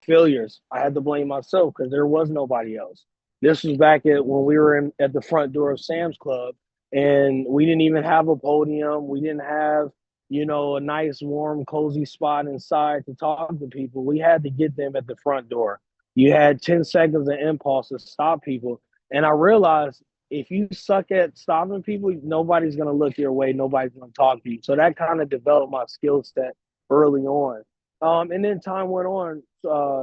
failures. I had to blame myself because there was nobody else. This was back at when we were at the front door of Sam's Club, and we didn't even have a podium. We didn't have, a nice, warm, cozy spot inside to talk to people. We had to get them at the front door. You had 10 seconds of impulse to stop people. And I realized if you suck at stopping people, nobody's going to look your way. Nobody's going to talk to you. So that kind of developed my skill set early on. And then time went on.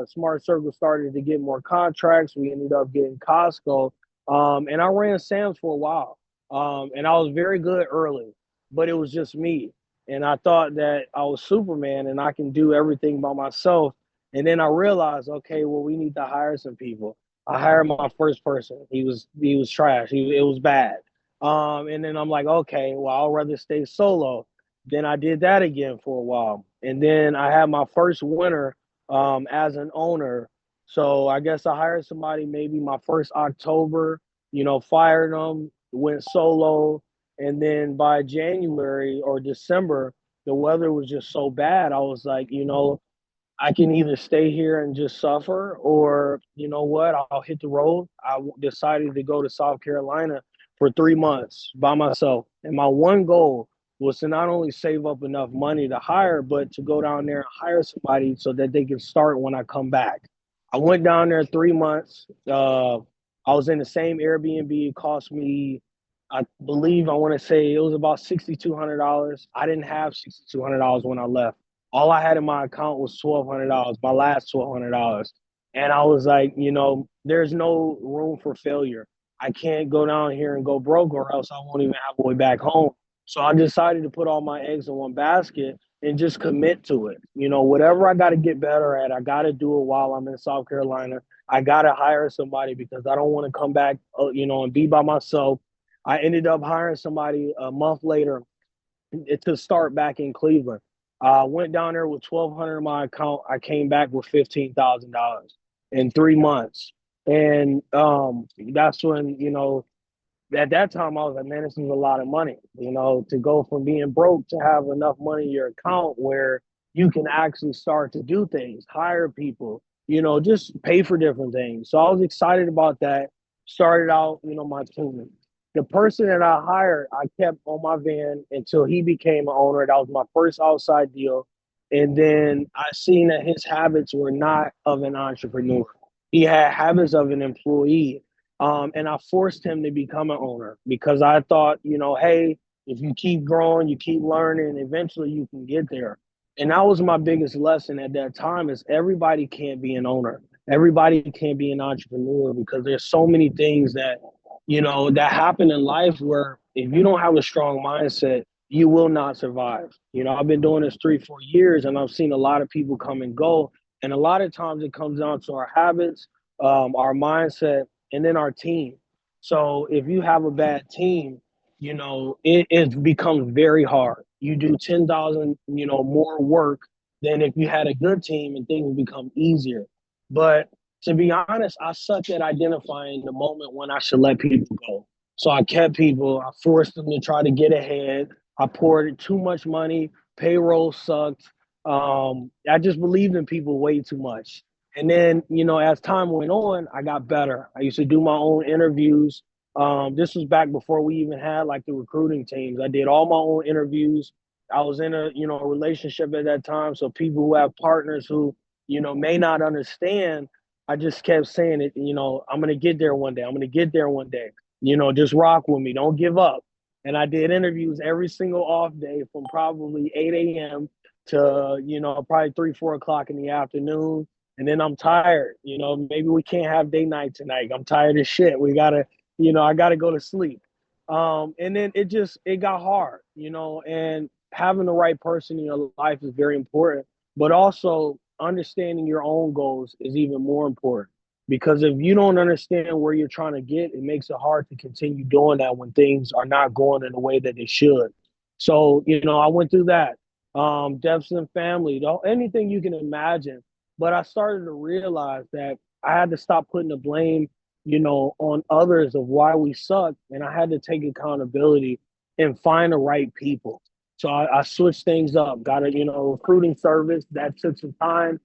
Smart Circle started to get more contracts. We ended up getting Costco. And I ran Sam's for a while. And I was very good early, but it was just me. And I thought that I was Superman and I can do everything by myself. And then I realized, okay, well, we need to hire some people. I hired my first person. He was trash. It was bad. And then I'm like, okay, well, I'll rather stay solo. Then I did that again for a while. And then I had my first winter as an owner. So I guess I hired somebody maybe my first October, fired them, went solo. And then by January or December, the weather was just so bad. I was like, I can either stay here and just suffer, or you know what, I'll hit the road. Decided to go to South Carolina for 3 months by myself. And my one goal was to not only save up enough money to hire, but to go down there and hire somebody so that they can start when I come back. I went down there 3 months. I was in the same Airbnb. It cost me, I believe, I want to say it was about $6,200. I didn't have $6,200 when I left. All I had in my account was $1,200, my last $1,200. And I was like, there's no room for failure. I can't go down here and go broke, or else I won't even have a way back home. So I decided to put all my eggs in one basket and just commit to it. Whatever I got to get better at, I got to do it while I'm in South Carolina. I got to hire somebody because I don't want to come back, and be by myself. I ended up hiring somebody a month later to start back in Cleveland. I went down there with 1,200 in my account. I came back with $15,000 in 3 months, and that's when at that time I was like, man, this is a lot of money. To go from being broke to have enough money in your account where you can actually start to do things, hire people, just pay for different things. So I was excited about that. Started out, my team. The person that I hired, I kept on my van until he became an owner. That was my first outside deal. And then I seen that his habits were not of an entrepreneur. He had habits of an employee. And I forced him to become an owner because I thought, hey, if you keep growing, you keep learning, eventually you can get there. And that was my biggest lesson at that time is everybody can't be an owner. Everybody can't be an entrepreneur because there's so many things that happen in life where if you don't have a strong mindset, you will not survive. I've been doing this 3, 4 years and I've seen a lot of people come and go. And a lot of times it comes down to our habits, our mindset, and then our team. So if you have a bad team, it becomes very hard. You do 10,000, more work than if you had a good team and things become easier. But to be honest, I suck at identifying the moment when I should let people go. So I kept people, I forced them to try to get ahead. I poured too much money, payroll sucked. I just believed in people way too much. And then, as time went on, I got better. I used to do my own interviews. This was back before we even had like the recruiting teams. I did all my own interviews. I was in a relationship at that time. So people who have partners who, may not understand, I just kept saying it, I'm going to get there one day. I'm going to get there one day. Just rock with me. Don't give up. And I did interviews every single off day from probably 8 a.m. to, probably 3, 4 o'clock in the afternoon. And then I'm tired. Maybe we can't have date night tonight. I'm tired as shit. We got to, I got to go to sleep. And then it got hard, and having the right person in your life is very important. But also understanding your own goals is even more important because if you don't understand where you're trying to get, it makes it hard to continue doing that when things are not going in the way that they should. So, I went through that. Deaths in family, anything you can imagine. But I started to realize that I had to stop putting the blame, on others of why we suck. And I had to take accountability and find the right people. So I switched things up, got a, recruiting service that took some time.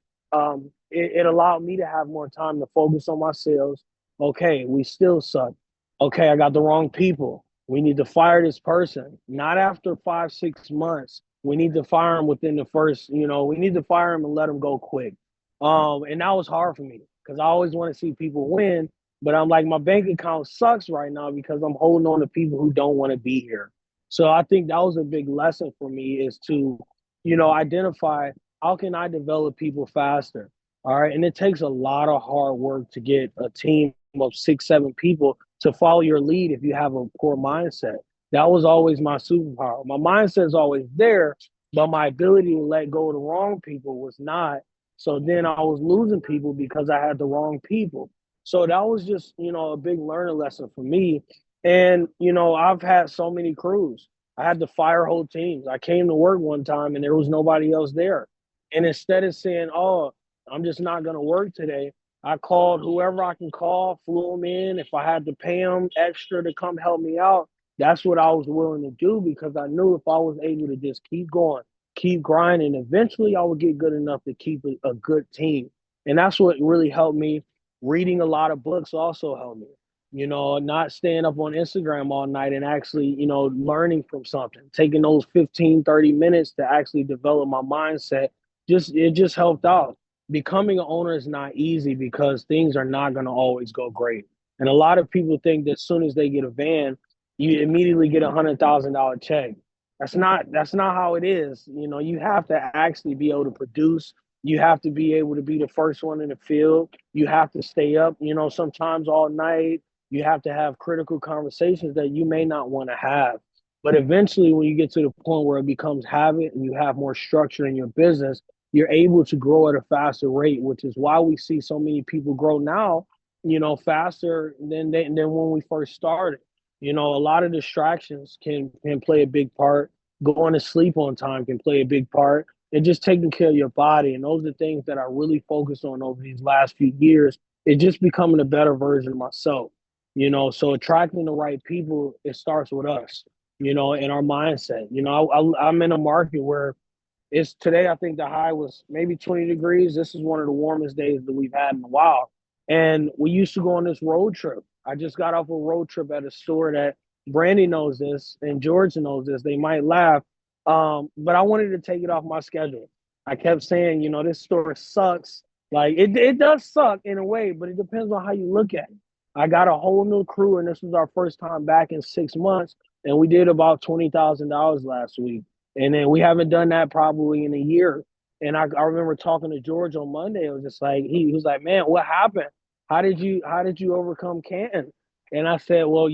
it allowed me to have more time to focus on my sales. Okay, we still suck. Okay, I got the wrong people. We need to fire this person. Not after 5, 6 months. We need to fire him within the first, we need to fire him and let him go quick. And that was hard for me because I always want to see people win. But I'm like, my bank account sucks right now because I'm holding on to people who don't want to be here. So I think that was a big lesson for me is to, identify how can I develop people faster. All right. And it takes a lot of hard work to get a team of 6, 7 people to follow your lead if you have a poor mindset. That was always my superpower. My mindset is always there, but my ability to let go of the wrong people was not. So then I was losing people because I had the wrong people. So that was just, a big learning lesson for me. And, I've had so many crews. I had to fire whole teams. I came to work one time and there was nobody else there. And instead of saying, oh, I'm just not going to work today, I called whoever I can call, flew them in. If I had to pay them extra to come help me out, that's what I was willing to do because I knew if I was able to just keep going, keep grinding, eventually I would get good enough to keep a good team. And that's what really helped me. Reading a lot of books also helped me. Not staying up on Instagram all night and actually, learning from something, taking those 15, 30 minutes to actually develop my mindset. It just helped out. Becoming an owner is not easy because things are not going to always go great. And a lot of people think that as soon as they get a van, you immediately get $100,000 check. That's not how it is. You have to actually be able to produce. You have to be able to be the first one in the field. You have to stay up, sometimes all night. You have to have critical conversations that you may not want to have. But eventually, when you get to the point where it becomes habit and you have more structure in your business, you're able to grow at a faster rate, which is why we see so many people grow now, faster than when we first started. A lot of distractions can play a big part. Going to sleep on time can play a big part, and just taking care of your body. And those are things that I really focused on over these last few years. It's just becoming a better version of myself. So attracting the right people, it starts with us. In our mindset. I'm in a market where it's today. I think the high was maybe 20 degrees. This is one of the warmest days that we've had in a while. And we used to go on this road trip. I just got off a road trip at a store that Brandy knows this and George knows this. They might laugh, but I wanted to take it off my schedule. I kept saying, this store sucks. Like it does suck in a way, but it depends on how you look at it. I got a whole new crew, and this was our first time back in 6 months, and we did about $20,000 last week. And then we haven't done that probably in a year. And I remember talking to George on Monday. It was just like he was like, "Man, what happened? How did you overcome Canton?" And I said, "Well,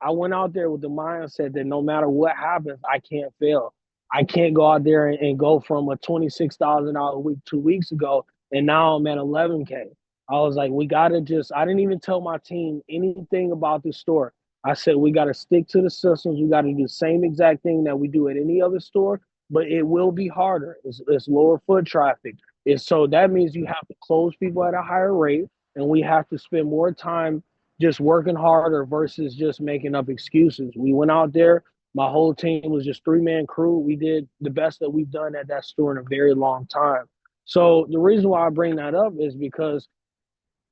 I went out there with the mindset that no matter what happens, I can't fail. I can't go out there and go from a $26,000 week 2 weeks ago, and now I'm at 11K. I was like, we gotta just. I didn't even tell my team anything about the store. I said we got to stick to the systems. We got to do the same exact thing that we do at any other store, but it will be harder. It's lower foot traffic. So that means you have to close people at a higher rate, and we have to spend more time just working harder versus just making up excuses. We went out there. My whole team was just 3-man crew. We did the best that we've done at that store in a very long time. So the reason why I bring that up is because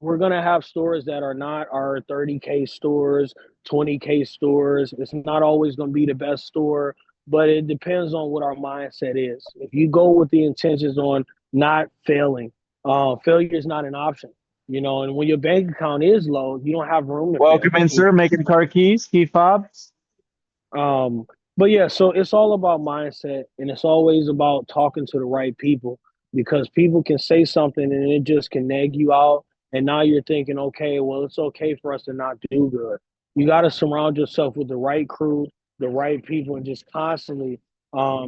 we're going to have stores that are not our 30K stores, 20K stores. It's not always going to be the best store, but it depends on what our mindset is. If you go with the intentions on not failing, failure is not an option. And when your bank account is low, you don't have room to fail. Welcome in, sir. Making car keys, key fobs. Um, but yeah, so it's all about mindset, and it's always about talking to the right people because people can say something and it just can nag you out. And now you're thinking, okay, well, it's okay for us to not do good. You got to surround yourself with the right crew, the right people, and just constantly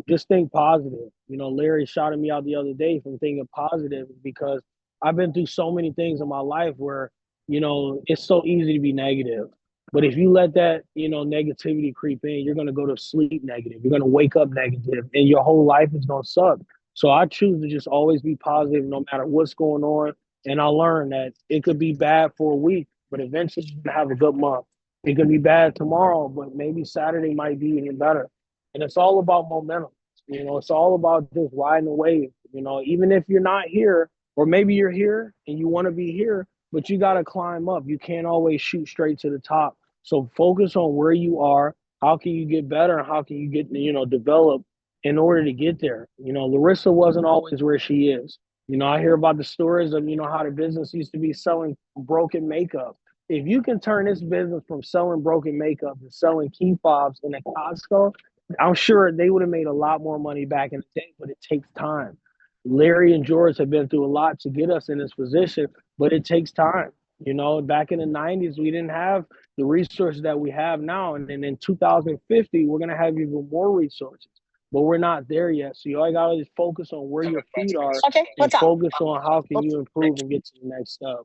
just think positive. Larry shouted me out the other day from thinking positive because I've been through so many things in my life where, it's so easy to be negative. But if you let that, negativity creep in, you're going to go to sleep negative. You're going to wake up negative, and your whole life is going to suck. So I choose to just always be positive no matter what's going on. And I learned that it could be bad for a week, but eventually you can have a good month. It could be bad tomorrow, but maybe Saturday might be even better. And it's all about momentum. It's all about just riding the wave. Even if you're not here, Or maybe you're here and you want to be here, but you got to climb up. You can't always shoot straight to the top. So focus on where you are. How can you get better? And how can you get, develop in order to get there? Larissa wasn't always where she is. I hear about the stories of, how the business used to be selling broken makeup. If you can turn this business from selling broken makeup to selling key fobs in a Costco, I'm sure they would have made a lot more money back in the day, but it takes time. Larry and George have been through a lot to get us in this position, but it takes time. Back in the 90s, we didn't have the resources that we have now. And then in 2050, we're going to have even more resources, but we're not there yet. So you all got to focus on where your feet are Okay, and what's up? focus on how can you improve and get to the next step.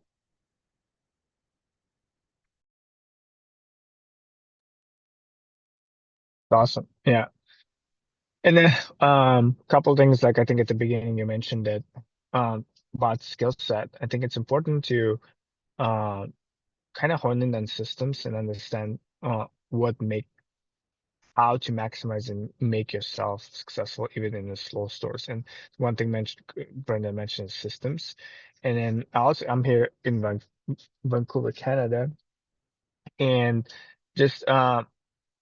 Awesome. Yeah. And then couple things like I think at the beginning you mentioned that about skill set. I think it's important to uh, kind of hone in on systems and understand what make how to maximize and make yourself successful even in the slow stores. And one thing Brendan mentioned is systems. And then I'm here in Vancouver, Canada, and just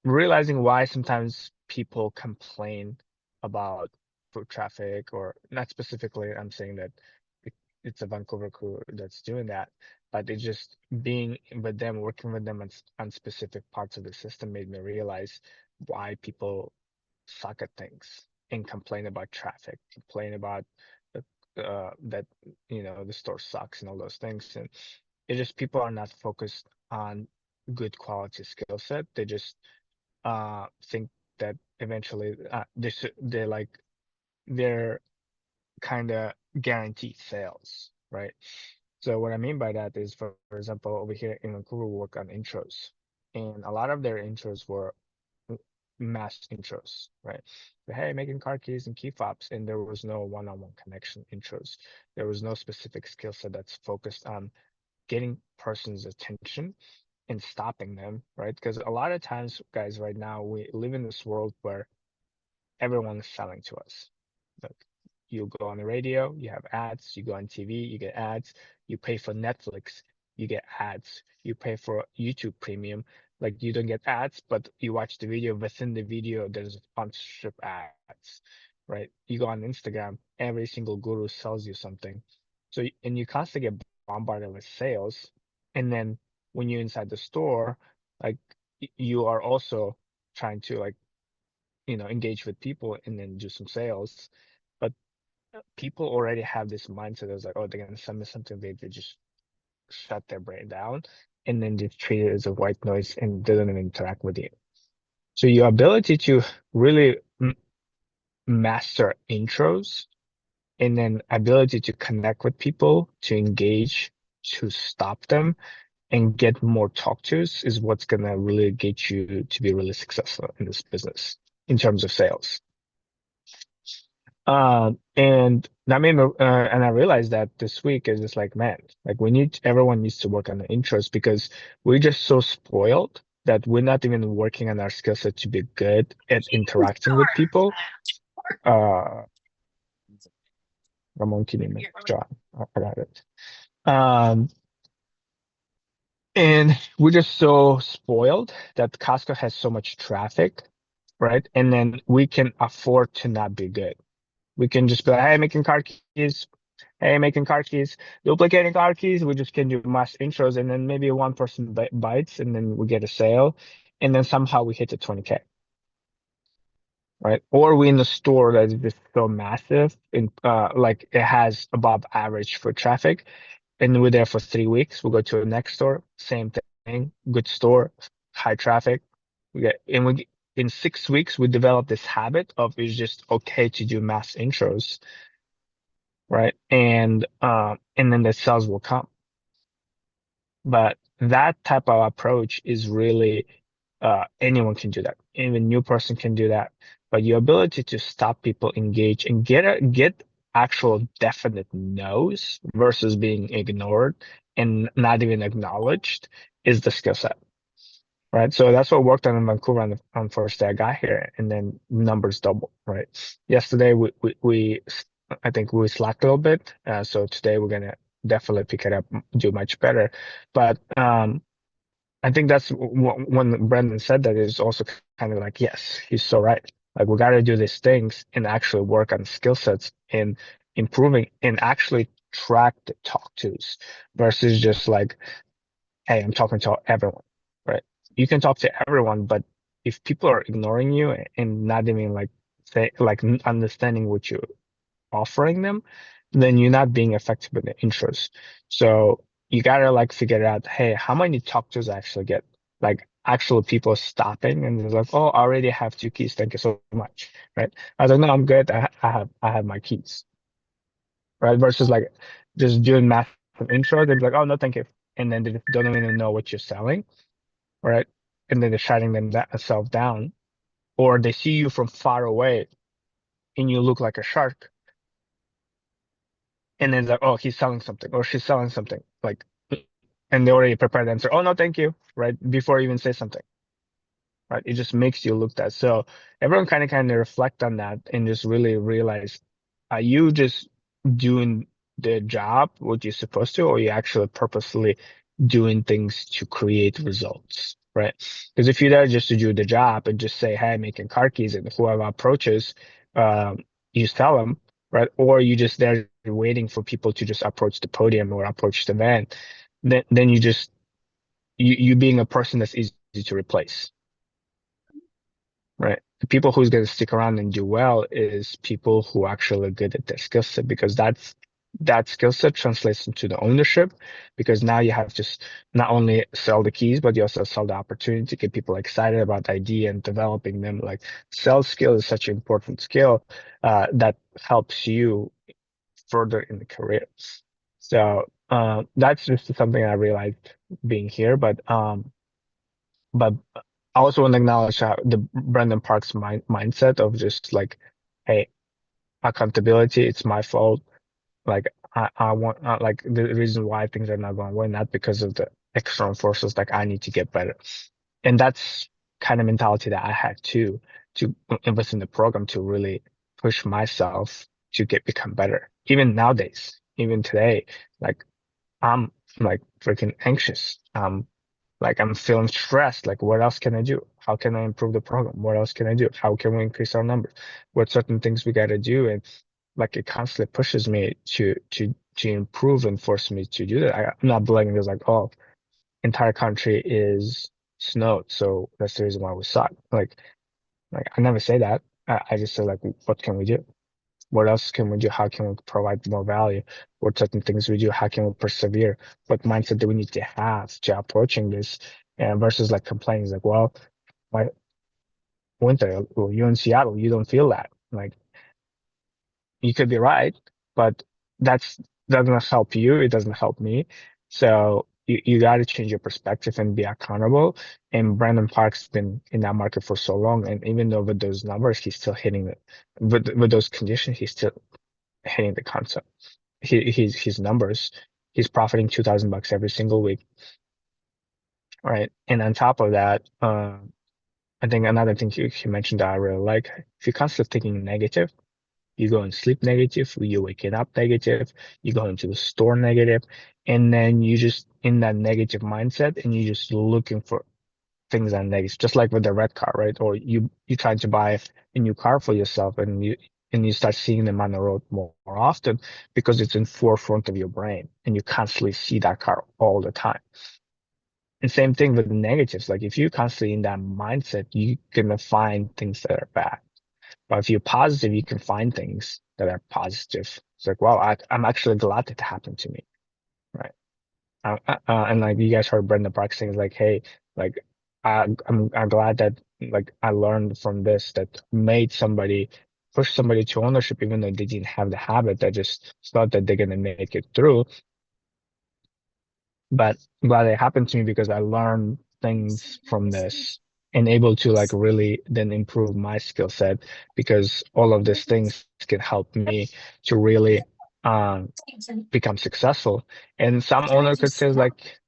realizing why sometimes people complain about foot traffic, or not specifically, I'm saying that it, it's a Vancouver crew that's doing that, but it's just being with them, working with them on specific parts of the system made me realize why people suck at things and complain about traffic, complain about that the store sucks and all those things, and it's just people are not focused on good quality skill set. They just think that eventually they're kind of guaranteed sales, right? So what I mean by that is, for example, over here in Vancouver, we work on intros, and a lot of their intros were mass intros, right? So, hey, making car keys and key fobs, and there was no one-on-one connection intros. There was no specific skill set that's focused on getting person's attention and stopping them, right? Because a lot of times, guys, right now we live in this world where everyone is selling to us. Like, you go on the radio, you have ads, you go on TV, you get ads, you pay for Netflix, you get ads, you pay for YouTube Premium, like you don't get ads, but you watch the video, within the video, there's sponsorship ads, right? You go on Instagram, every single guru sells you something. So, and you constantly get bombarded with sales. And then when you're inside the store, like you are also trying to like engage with people and then do some sales. But people already have this mindset of like, oh, they're gonna send me something, they just shut their brain down and then they treat it as a white noise and they don't even interact with you. So your ability to really master intros and then ability to connect with people, to engage, to stop them and get more talk tos is what's gonna really get you to be really successful in this business in terms of sales. And that made me, and I realized that this week is just like, man, like everyone needs to work on the intros because we're just so spoiled that we're not even working on our skill set to be good at interacting with people. Uh, Ramon Kineme, John, I got it. Um, and we're just so spoiled that Costco has so much traffic, right? And then we can afford to not be good. We can just be like, hey, making car keys. Hey, making car keys, duplicating car keys. We just can do mass intros, and then maybe one person bites, and then we get a sale, and then somehow we hit the 20K, right? Or we in the store that is just so massive, and like it has above average foot traffic, and we're there for 3 weeks. We go to the next store, same thing, good store, high traffic. In 6 weeks we develop this habit of it's just okay to do mass intros, right? And then the sales will come. But that type of approach is really anyone can do that. Even new person can do that. But your ability to stop people engage and get actual definite no's versus being ignored and not even acknowledged is the skill set. Right. So that's what worked on in Vancouver on first day I got here, and then numbers doubled. Right. Yesterday we I think we slacked a little bit. So today we're gonna definitely pick it up, do much better. But I think that's when Brendan said that, is also kind of like, yes, he's so right. Like we got to do these things and actually work on skill sets and improving and actually track the talk tos versus just like, hey, I'm talking to everyone, right? You can talk to everyone, but if people are ignoring you and not even like say like understanding what you're offering them, then you're not being effective with the intros. So you gotta like figure out, hey, how many talk tos I actually get? Like actual people stopping and they're like, oh, I already have two keys. Thank you so much. Right. I was like, no, I'm good. I have my keys. Right. Versus like just doing massive intro. They'd be like, oh, no, thank you. And then they don't even know what you're selling. Right. And then they're shutting themselves down, or they see you from far away and you look like a shark. And then it's like, oh, he's selling something or she's selling something. Like, and they already prepared the answer. Oh, no, thank you. Right. Before you even say something. Right. It just makes you look that. So everyone kind of reflect on that and just really realize, are you just doing the job, what you're supposed to, or you actually purposely doing things to create results? Right. Because if you're there just to do the job and just say, hey, making car keys, and whoever approaches, you tell them, right? Or you just there waiting for people to just approach the podium or approach the van, then you being a person that's easy to replace. Right. The people who's going to stick around and do well is people who actually are good at their skill set, because that skill set translates into the ownership, because now you have to not only sell the keys, but you also sell the opportunity to get people excited about the idea and developing them. Like sales skill is such an important skill that helps you further in the career. So that's just something I realized being here. But I also want to acknowledge how the Brandon Parks mindset of just like, hey, accountability, it's my fault. Like I want like the reason why things are not going well, not because of the external forces. Like I need to get better, and that's kind of mentality that I had too, to invest in the program to really push myself to become better. Even nowadays, even today, like I'm like freaking anxious. Like I'm feeling stressed. Like what else can I do? How can I improve the program? What else can I do? How can we increase our numbers? What certain things we got to do? And like it constantly pushes me to improve and force me to do that. I'm not blaming this like, oh, entire country is snowed, so that's the reason why we suck. Like I never say that. I just say like, what can we do? What else can we do? How can we provide more value? What certain things we do? How can we persevere? What mindset do we need to have to approaching this? And versus like complaining, like, well, my winter, well, you're in Seattle, you don't feel that. Like you could be right, but that's doesn't help you. It doesn't help me. So you got to change your perspective and be accountable. And Brandon Park's been in that market for so long, and even though with those numbers, he's still hitting it. With those conditions, he's still hitting the concept. His numbers. He's profiting $2,000 every single week, right? And on top of that, I think another thing he mentioned that I really like, if you're constantly thinking negative, you go and sleep negative, you waking up negative, you go into the store negative, and then you just in that negative mindset and you just looking for things that are negative, just like with the red car, right? Or you trying to buy a new car for yourself and you start seeing them on the road more often because it's in forefront of your brain and you constantly see that car all the time. And same thing with the negatives. Like if you're constantly in that mindset, you're gonna find things that are bad. But if you're positive, you can find things that are positive. It's like, wow, I'm actually glad it happened to me, right? And like you guys heard Brenda Park saying, like, hey, like I'm glad that like I learned from this that made somebody push somebody to ownership, even though they didn't have the habit. They just thought that they're gonna make it through. But I'm glad it happened to me because I learned things from this and able to like really then improve my skill set, because all of these things can help me to really um become successful. And some owner could say like,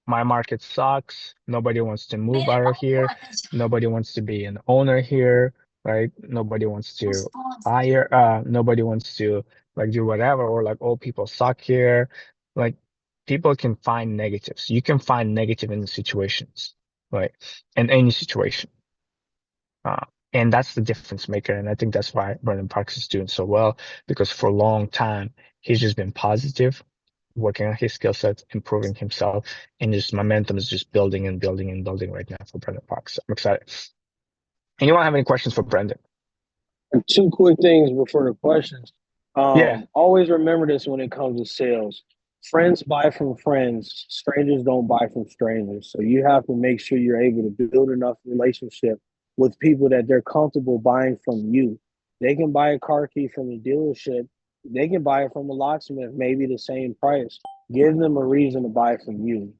my market sucks. Nobody wants to move out of here. Nobody wants to be an owner here, right? Nobody wants to hire. Nobody wants to like do whatever, or like, oh, people suck here. Like people can find negatives. You can find negative in the situations, right? In any situation. And that's the difference maker. And I think that's why Brandon Parks is doing so well, because for a long time, he's just been positive, working on his skill sets, improving himself, and just momentum is just building and building and building right now for Brandon Parks. I'm excited. Anyone have any questions for Brandon? And two quick things before the questions. Yeah, Always remember this when it comes to sales. Friends buy from friends. Strangers don't buy from strangers. So you have to make sure you're able to build enough relationship with people that they're comfortable buying from you. They can buy a car key from the dealership. They can buy it from a locksmith, maybe the same price. Give them a reason to buy from you.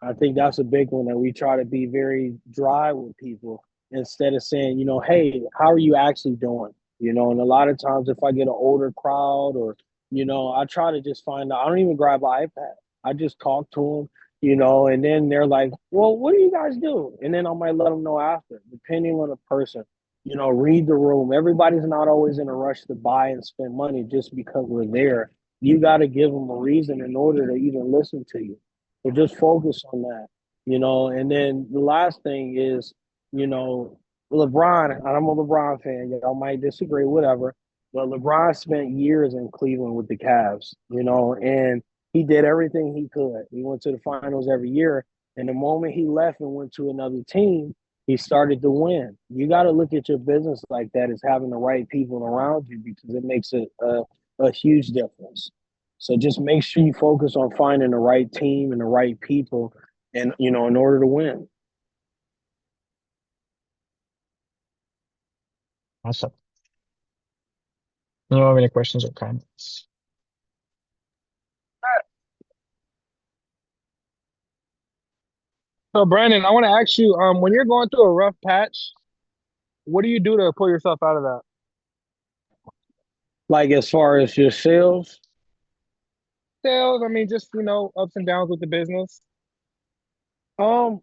I think that's a big one that we try to be very dry with people instead of saying, hey, how are you actually doing? And a lot of times if I get an older crowd or, I try to just find out. I don't even grab an iPad. I just talk to them, and then they're like, well, what do you guys do? And then I might let them know after, depending on the person. Read the room. Everybody's not always in a rush to buy and spend money just because we're there. You got to give them a reason in order to even listen to you. So just focus on that, and then the last thing is, you know, LeBron, and I'm a LeBron fan. Y'all might disagree, whatever. But LeBron spent years in Cleveland with the Cavs, and he did everything he could. He went to the finals every year. And the moment he left and went to another team, he started to win. You got to look at your business like that as having the right people around you because it makes a huge difference. So just make sure you focus on finding the right team and the right people and in order to win. awesome. Anyone have any questions or comments? So Brandon, I want to ask you, when you're going through a rough patch, what do you do to pull yourself out of that? Like as far as your sales, Sales, I mean, just ups and downs with the business. um,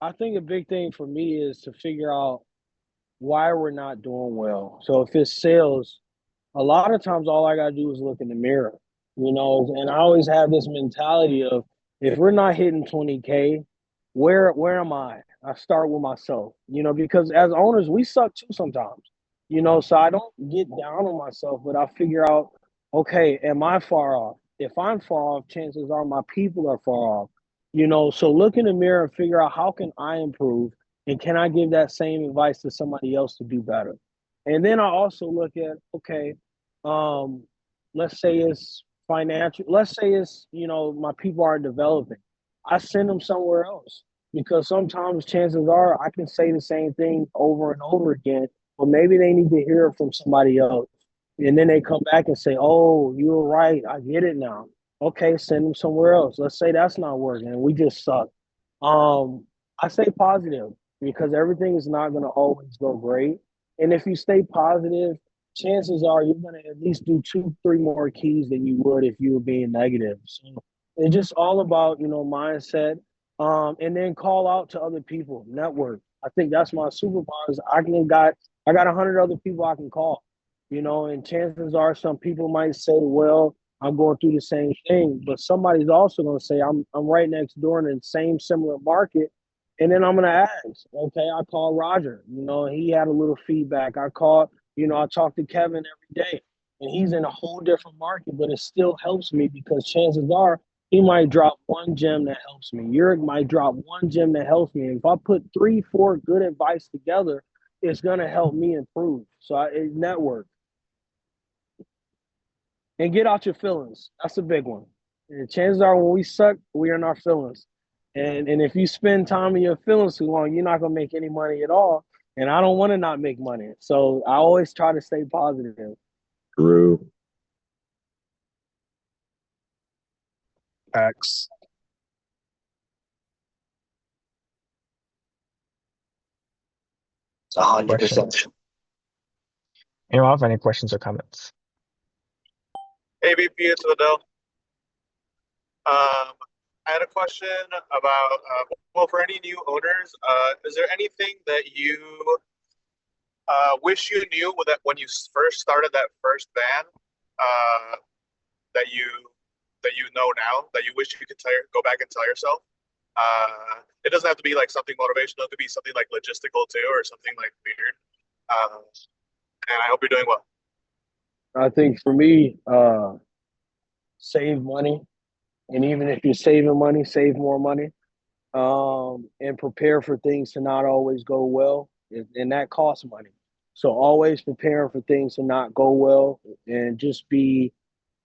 I think a big thing for me is to figure out why we're not doing well. So if it's sales, a lot of times all I gotta do is look in the mirror, and I always have this mentality of if we're not hitting 20K, where am I start with myself, because as owners we suck too sometimes, so I don't get down on myself, but I figure out, okay, am I far off? If I'm far off, chances are my people are far off, so look in the mirror and figure out how can I improve and can I give that same advice to somebody else to do better. And then I also look at, okay, um, let's say it's financial, let's say it's, my people are developing. I send them somewhere else because sometimes chances are I can say the same thing over and over again, but maybe they need to hear it from somebody else. And then they come back and say, oh, you were right. I get it now. Okay, send them somewhere else. Let's say that's not working and we just suck. Um, I say positive because everything is not going to always go great. And if you stay positive, chances are you're going to at least do two, three more keys than you would if you were being negative. So it's just all about, mindset. And then call out to other people, network. I think that's my superpowers. I got 100 other people I can call, and chances are some people might say, well, I'm going through the same thing, but somebody's also going to say I'm right next door in the same similar market, and then I'm going to ask. Okay, I call Roger. He had a little feedback. I called. I talk to Kevin every day, and he's in a whole different market, but it still helps me because chances are he might drop one gem that helps me. Yurik might drop one gem that helps me. And if I put three, four good advice together, it's going to help me improve. So network and get out your feelings. That's a big one. And chances are when we suck, we are in our feelings. And if you spend time in your feelings too long, you're not gonna make any money at all. And I don't want to not make money. So I always try to stay positive. True. X. It's 100%. Questions? Anyone have any questions or comments? Hey, VP, it's Odell. I had a question about, well, for any new owners, is there anything that you wish you knew that when you first started that first van that you know now that you wish you could go back and tell yourself? It doesn't have to be like something motivational. It could be something like logistical too, or something like weird. And I hope you're doing well. I think for me, save money. And even if you're saving money, save more money. And prepare for things to not always go well. And that costs money. So always preparing for things to not go well and just be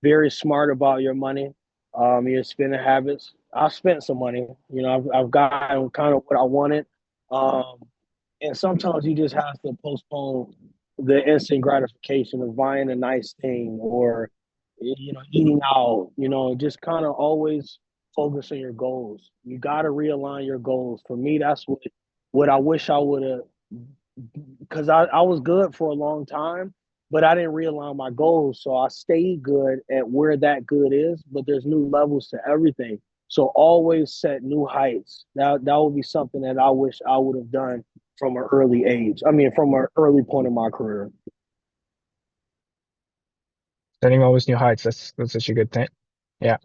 very smart about your money, your spending habits. I've spent some money. You know, I've gotten kind of what I wanted. Um, and sometimes you just have to postpone the instant gratification of buying a nice thing or, you know, eating out, you know, just kind of always focus on your goals. You got to realign your goals. For me, that's what I wish I would have, because I was good for a long time, but I didn't realign my goals. So I stayed good at where that good is, but there's new levels to everything. So always set new heights. That would be something that I wish I would have done from an early age. I mean, from an early point in my career. Setting always new heights. That's such a good thing. Yeah,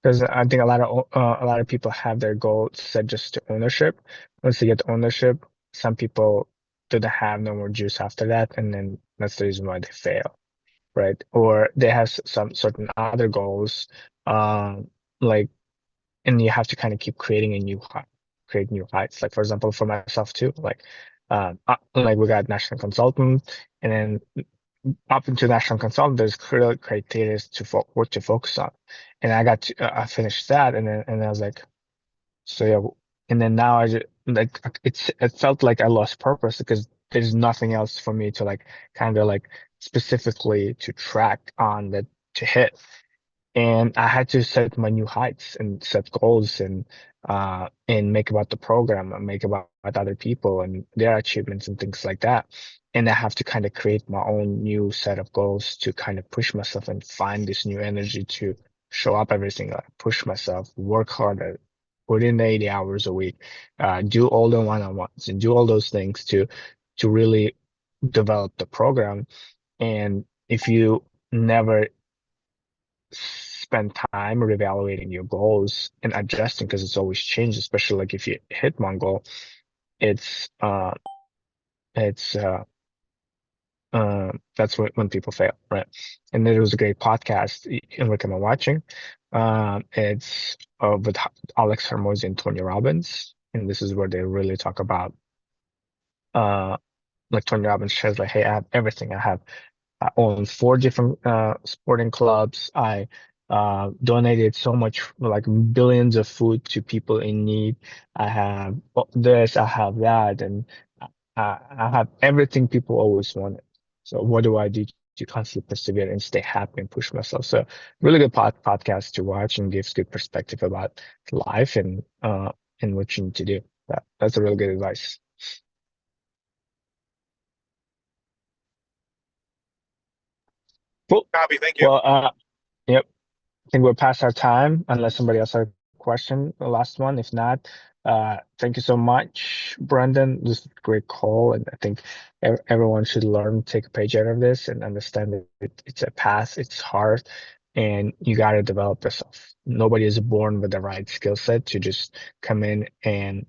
because I think a lot of people have their goals set just to ownership. Once they get ownership, some people don't have no more juice after that, and then that's the reason why they fail, right? Or they have some certain other goals, like, and you have to kind of keep creating a new height, create new heights. Like for example, for myself too, like we got national consultant, and then up into national consultant, there's clear criteria what to focus on, and I finished that, and then I was like, so yeah, and then now I just like it felt like I lost purpose because there's nothing else for me to like kind of like specifically to track on that to hit. And I had to set my new heights and set goals and make about the program and make about other people and their achievements and things like that. And I have to kind of create my own new set of goals to kind of push myself and find this new energy to show up every single day, push myself, work harder, put in the 80 hours a week, do all the one-on-ones and do all those things to really develop the program. And if you never spend time reevaluating your goals and adjusting because it's always changed, especially like if you hit one goal, it's it's that's when people fail, right? And there was a great podcast in recommend watching. It's with Alex Hermosi and Tony Robbins, and this is where they really talk about like Tony Robbins says like, hey, I have everything. I own 4 different sporting clubs. I donated so much, like billions of food to people in need. I have this, I have that, and I have everything people always wanted. So what do I do to constantly persevere and stay happy and push myself? So really good podcast to watch and gives good perspective about life and what you need to do. That's a really good advice. Cool. Copy. Thank you. Well, yep. I think we're past our time, unless somebody else has a question, the last one. If not, thank you so much, Brendan. This is a great call, and I think everyone should learn, take a page out of this, and understand that it's a path, it's hard, and you got to develop yourself. Nobody is born with the right skill set to just come in and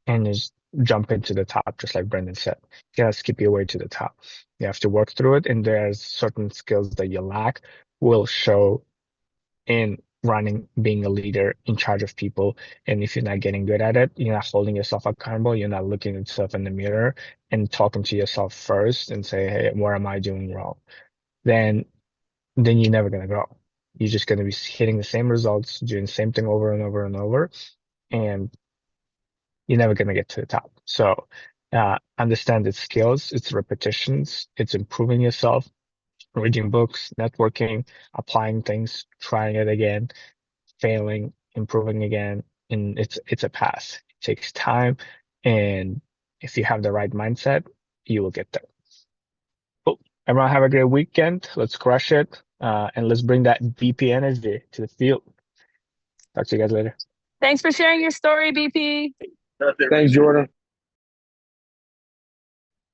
just jump into the top, just like Brendan said. You gotta skip your way to the top. You have to work through it, and there's certain skills that you lack will show in running, being a leader in charge of people. And if you're not getting good at it, you're not holding yourself accountable, you're not looking at yourself in the mirror and talking to yourself first and say, hey, what am I doing wrong? Then you're never gonna grow. You're just gonna be hitting the same results, doing the same thing over and over and over, and you're never gonna get to the top. So understand its skills, its repetitions, it's improving yourself, reading books, networking, applying things, trying it again, failing, improving again, and it's a path. It takes time, and if you have the right mindset, you will get there. Cool. Everyone have a great weekend. Let's crush it, and let's bring that BP energy to the field. Talk to you guys later. Thanks for sharing your story, BP. Thanks, Jordan.